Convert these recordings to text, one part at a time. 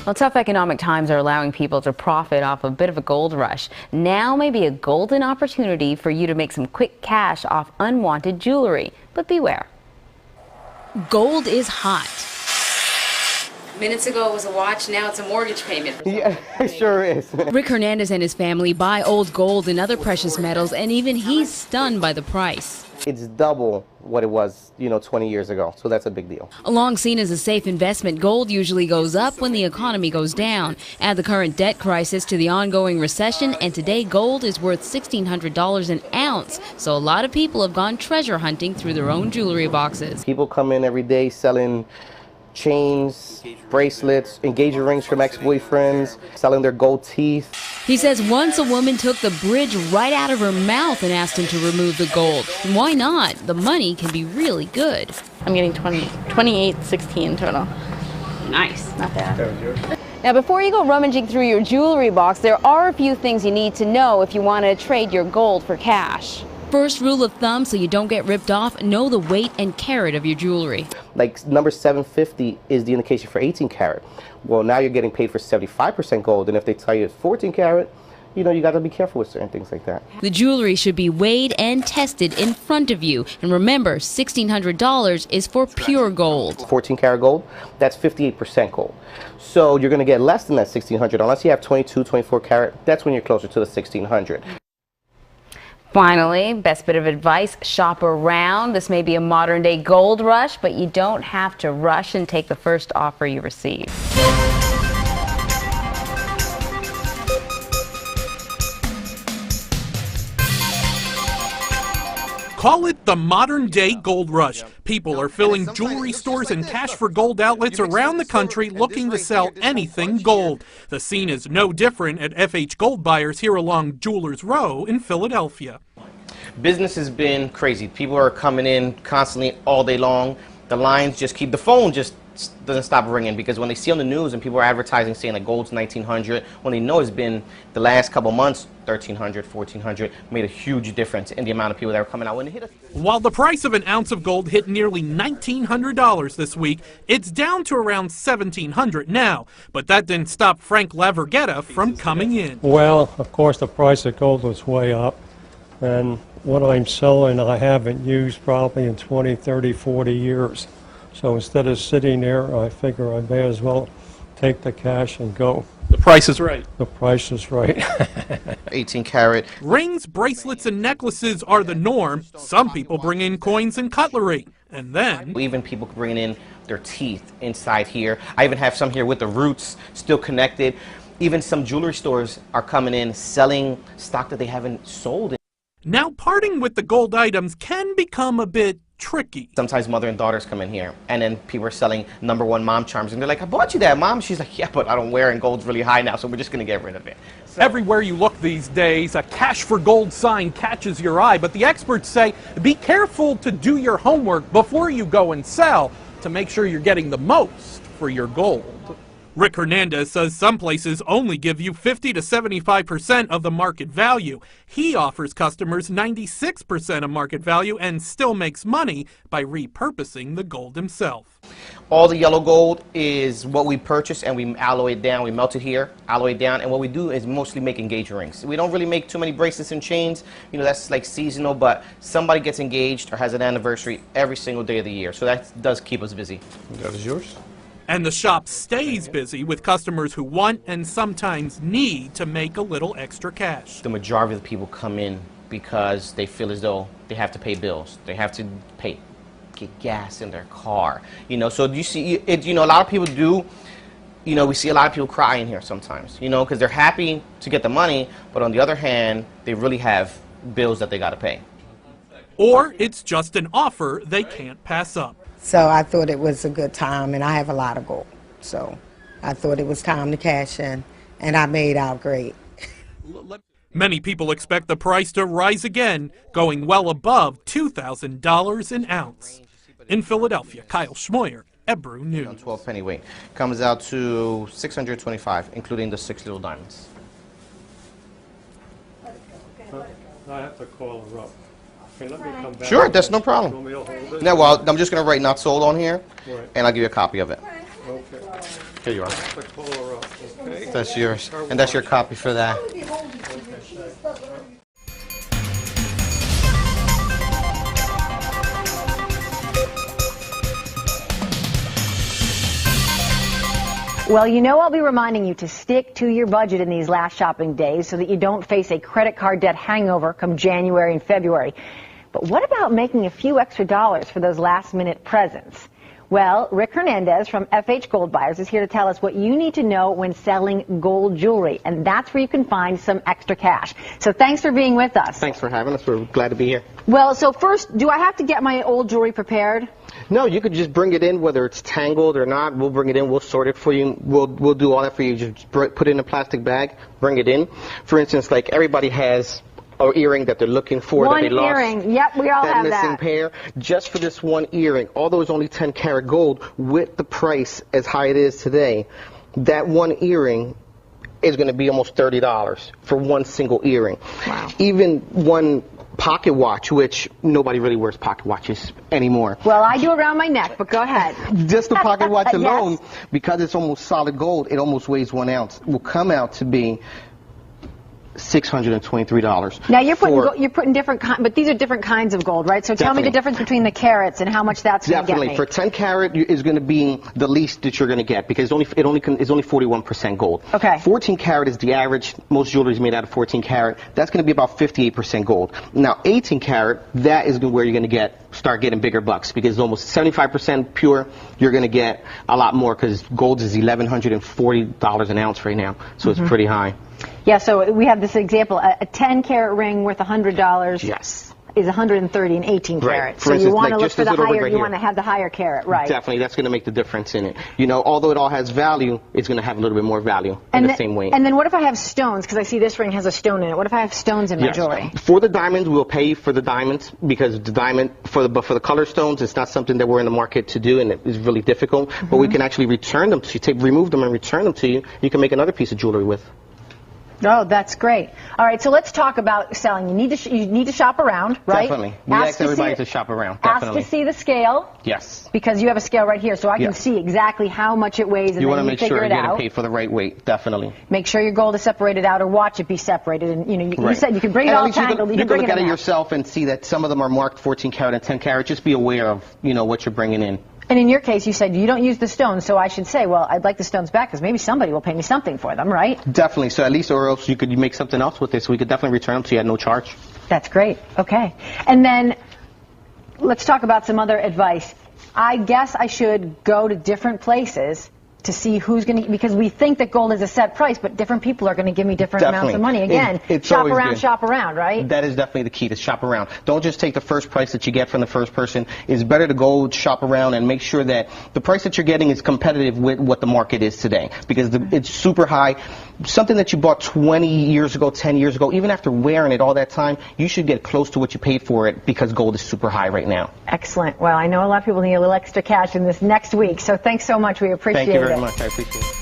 Well, tough economic times are allowing people to profit off a bit of a gold rush. Now may be a golden opportunity for you to make some quick cash off unwanted jewelry. But beware. Gold is hot. Minutes ago it was a watch, now it's a mortgage payment. Yeah, it sure is. Rick Hernandez and his family buy old gold and other precious metals, and even he's stunned by the price. It's double what it was, 20 years ago, so that's a big deal. Long seen as a safe investment, gold usually goes up when the economy goes down. Add the current debt crisis to the ongoing recession, and today gold is worth $1,600 an ounce. So a lot of people have gone treasure hunting through their own jewelry boxes. People come in every day selling chains, bracelets, engagement rings from ex-boyfriends, selling their gold teeth. He says once a woman took the bridge right out of her mouth and asked him to remove the gold. And why not? The money can be really good. I'm getting 28.16 total. Nice. Not bad. Now, before you go rummaging through your jewelry box, there are a few things you need to know if you want to trade your gold for cash. First rule of thumb, so you don't get ripped off, know the weight and carat of your jewelry. Like number 750 is the indication for 18 karat. Well, now you're getting paid for 75% gold, and if they tell you it's 14 karat, you got to be careful with certain things like that. The jewelry should be weighed and tested in front of you. And remember, $1,600 is for pure gold. 14 karat gold, that's 58% gold. So you're going to get less than that 1,600 unless you have 22, 24 karat. That's when you're closer to the 1,600. Finally, best bit of advice, shop around. This may be a modern day gold rush, but you don't have to rush and take the first offer you receive. Call it the modern day gold rush. People are filling jewelry stores and cash for gold outlets around the country looking to sell anything gold. The scene is no different at FH Gold Buyers here along Jewelers Row in Philadelphia. Business has been crazy. People are coming in constantly all day long. The lines just keep, the phone just doesn't stop ringing, because when they see on the news and people are advertising saying that gold's 1,900, when they know it's been the last couple months 1,300, 1,400, made a huge difference in the amount of people that are coming out when they hit us. While the price of an ounce of gold hit nearly $1,900 this week, it's down to around $1,700 now. But that didn't stop Frank Laverghetta from coming in. Well, of course, the price of gold was way up, and what I'm selling I haven't used probably in 20, 30, 40 years. So instead of sitting there, I figure I may as well take the cash and go. The price is right. The price is right. 18 karat. Rings, bracelets, and necklaces are the norm. Some people bring in coins and cutlery. And then Even people bringing in their teeth inside here. I even have some here with the roots still connected. Even some jewelry stores are coming in selling stock that they haven't sold. now parting with the gold items can become a bit tricky. Sometimes mother and daughters come in here, and then people are selling #1 mom charms, and they're like, I bought you that, Mom. She's like, yeah, but I don't wear it, and gold's really high now, so we're just going to get rid of it. So everywhere you look these days, a cash for gold sign catches your eye, but the experts say be careful to do your homework before you go and sell to make sure you're getting the most for your gold. Rick Hernandez says some places only give you 50 to 75% of the market value. He offers customers 96% of market value and still makes money by repurposing the gold himself. all the yellow gold is what we purchase, and we alloy it down. We melt it here, alloy it down, and what we do is mostly make engagement rings. We don't really make too many bracelets and chains. That's like seasonal, but somebody gets engaged or has an anniversary every single day of the year, so that does keep us busy. That is yours? And the shop stays busy with customers who want and sometimes need to make a little extra cash. The majority of the people come in because they feel as though they have to pay bills. They have to get gas in their car. So you see, a lot of people do. We see a lot of people cry in here sometimes, because they're happy to get the money, but on the other hand, they really have bills that they got to pay. Or it's just an offer they can't pass up. So I thought it was a good time, and I have a lot of gold. So I thought it was time to cash in, and I made out great. Many people expect the price to rise again, going well above $2,000 an ounce. In Philadelphia, Kyle Schmoyer, Ebru News. 12 penny weight. Comes out to $625, including the 6 little diamonds. I have to call her up. Okay, let me come back. Sure, that's no problem. Want me to hold it? Yeah, well, I'm just going to write not sold on here, Right. and I'll give you a copy of it. Okay. Here you are. The color up, okay? That's yours. And that's your copy for that. Well, you know I'll be reminding you to stick to your budget in these last shopping days so that you don't face a credit card debt hangover come January and February. But what about making a few extra dollars for those last-minute presents? Well, Rick Hernandez from FH Gold Buyers is here to tell us what you need to know when selling gold jewelry, and that's where you can find some extra cash. So thanks for being with us. Thanks for having us. We're glad to be here. Well, so first, do I have to get my old jewelry prepared? No, you could just bring it in, whether it's tangled or not. We'll bring it in. We'll sort it for you. We'll do all that for you. Just put it in a plastic bag, bring it in. For instance, like everybody has an earring that they're looking for that they lost. One earring. Yep, we all have That missing that. pair. Just for this one earring, although it's only 10 karat gold, with the price as high it is today, that one earring is going to be almost $30 for one single earring. Wow. Even one pocket watch, which nobody really wears pocket watches anymore. Well, I do around my neck, but go ahead. Just the pocket watch Yes. alone, because it's almost solid gold, it almost weighs 1 ounce, will come out to be $623. Now you're putting for- you're putting different but these are different kinds of gold, right? So tell me Definitely. the difference between the carats and how much that's going to get Definitely. me. For 10 karat is going to be the least that you're going to get because it's only 41% gold. Okay. 14 karat is the average. Most jewelry is made out of 14 karat. That's going to be about 58% gold. Now 18 karat, that is where you're going to start getting bigger bucks because it's almost 75% pure. You're going to get a lot more because gold is $1,140 an ounce right now, so it's pretty high. Yeah, so we have this example, a 10 carat ring worth $100 Yes. is 130 in 18 Right. carat. For So you instance, want like to look just for this the little ring higher, right you here. want to have the higher carat, right? Definitely, that's going to make the difference in it. You know, although it all has value, it's going to have a little bit more value in the same weight. And then what if I have stones? Because I see this ring has a stone in it. What if I have stones in my Yes. jewelry? For the diamonds, we'll pay you for the diamonds because the diamond for the color stones, it's not something that we're in the market to do, and it is really difficult. But we can actually return them to you, remove them and return them to you. You can make another piece of jewelry with. Oh, that's great. All right, so let's talk about selling. You need to shop around, right? Definitely. We ask everybody to shop around. Definitely. Ask to see the scale. Yes. Because you have a scale right here, so I can Yes. see exactly how much it weighs, and You want to then you make figure sure it you're getting out. paid for the right weight. Definitely. Make sure your gold is separated out, or watch it be separated. And you Right. said you can bring it And at all least tangled. You can can bring look it at in it there. yourself and see that some of them are marked 14 karat and 10 karat. Just be aware of, what you're bringing in. And in your case, you said you don't use the stones, so I should say, well, I'd like the stones back because maybe somebody will pay me something for them, right? Definitely. So at least, or else you could make something else with this. So we could definitely return them to you at no charge. That's great. Okay. And then let's talk about some other advice. I guess I should go to different places to see who's going to, because we think that gold is a set price, but different people are going to give me different amounts of money. Again, It's shop always good. around, right? That is definitely the key, to shop around. Don't just take the first price that you get from the first person. It's better to go shop around and make sure that the price that you're getting is competitive with what the market is today, because it's super high. Something that you bought 20 years ago, 10 years ago, even after wearing it all that time, you should get close to what you paid for it because gold is super high right now. Excellent. Well, I know a lot of people need a little extra cash in this next week, so thanks so much. We appreciate it. Thank you very much. I appreciate it.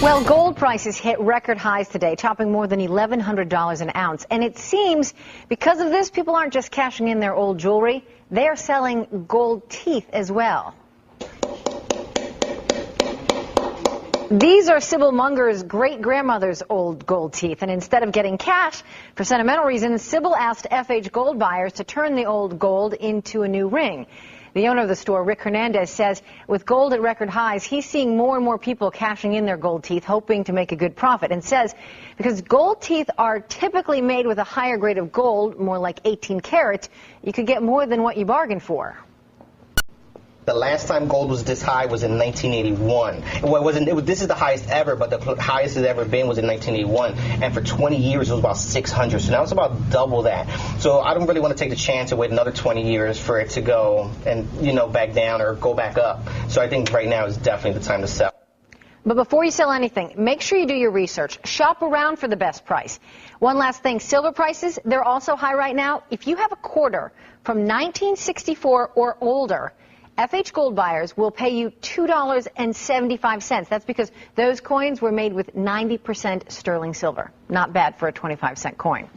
Well, gold prices hit record highs today, topping more than $1,100 an ounce. And it seems because of this, people aren't just cashing in their old jewelry, they are selling gold teeth as well. These are Sybil Munger's great-grandmother's old gold teeth, and instead of getting cash for sentimental reasons, Sybil asked FH Gold Buyers to turn the old gold into a new ring. The owner of the store, Rick Hernandez, says with gold at record highs, he's seeing more and more people cashing in their gold teeth, hoping to make a good profit, and says because gold teeth are typically made with a higher grade of gold, more like 18 karat, you could get more than what you bargained for. The last time gold was this high was in 1981. This is the highest ever, but the highest it's ever been was in 1981. And for 20 years, it was about 600. So now it's about double that. So I don't really want to take the chance and wait another 20 years for it to go and, back down or go back up. So I think right now is definitely the time to sell. But before you sell anything, make sure you do your research. Shop around for the best price. One last thing, silver prices, they're also high right now. If you have a quarter from 1964 or older, FH Gold Buyers will pay you $2.75. That's because those coins were made with 90% sterling silver. Not bad for a 25-cent coin.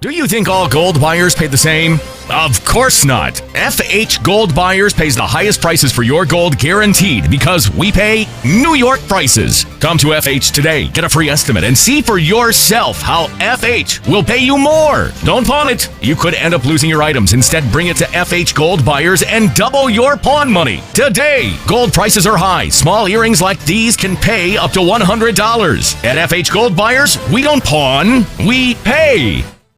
Do you think all gold buyers pay the same? Of course not. FH Gold Buyers pays the highest prices for your gold guaranteed because we pay New York prices. Come to FH today, get a free estimate, and see for yourself how FH will pay you more. Don't pawn it. You could end up losing your items. Instead, bring it to FH Gold Buyers and double your pawn money. Today, gold prices are high. Small earrings like these can pay up to $100. At FH Gold Buyers, we don't pawn, we pay.